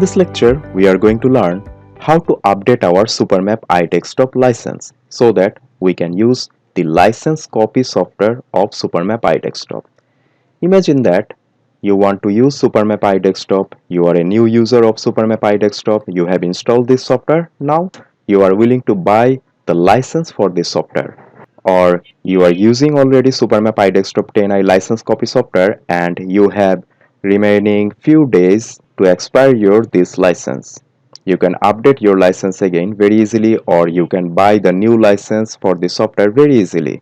this lecture, we are going to learn how to update our SuperMap iDesktop license so that we can use the license copy software of SuperMap iDesktop. Imagine that you want to use SuperMap iDesktop, you are a new user of SuperMap iDesktop, you have installed this software, now you are willing to buy the license for this software. Or you are using already SuperMap iDesktop 10i license copy software and you have remaining few days to expire your this license. You can update your license again very easily, or you can buy the new license for the software very easily.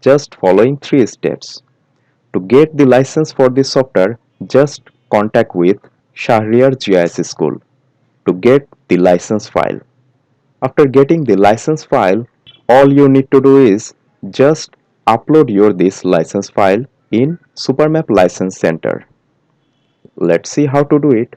Just following 3 steps. To get the license for this software, just contact with Shahriar GIS School to get the license file. After getting the license file, all you need to do is just upload your this license file in SuperMap License Center. Let's see how to do it.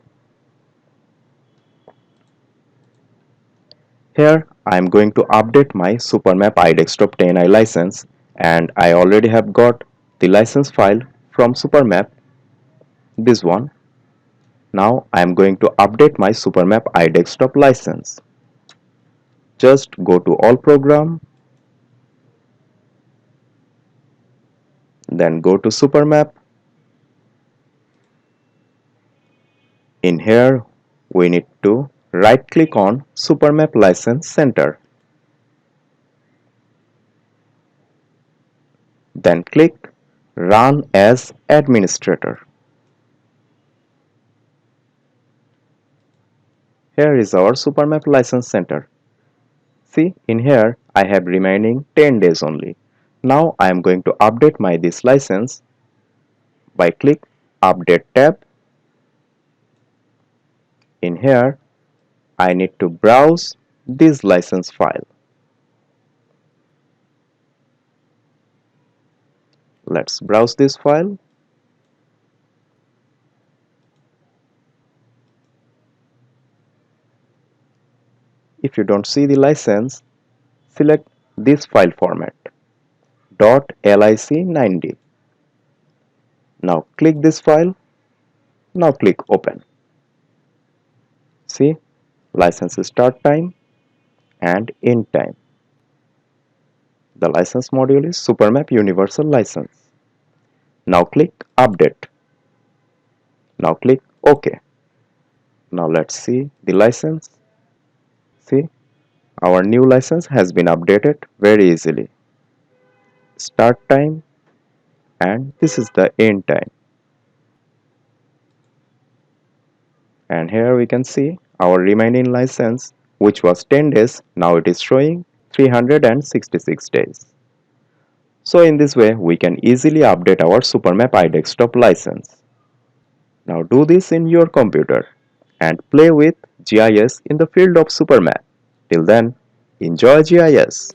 Here I am going to update my SuperMap iDesktop 10i license, and I already have got the license file from SuperMap, this one. Now I am going to update my SuperMap iDesktop license. Just go to All Program, then go to SuperMap. In here, we need to right click on SuperMap License Center. Then click Run as Administrator. Here is our SuperMap License Center. See, in here I have remaining 10 days only. Now I am going to update my this license by click Update tab. In here I need to browse this license file. Let's browse this file. If you don't see the license, select this file format .lic9d. Now click this file. Now click Open. See, license start time and end time. The license module is SuperMap Universal License. Now click Update. Now click OK. Now let's see the license. See, our new license has been updated very easily. Start time and this is the end time. And here we can see our remaining license, which was 10 days, now it is showing 366 days. So in this way, we can easily update our SuperMap iDesktop license. Now do this in your computer and play with GIS in the field of SuperMap. Till then, enjoy GIS.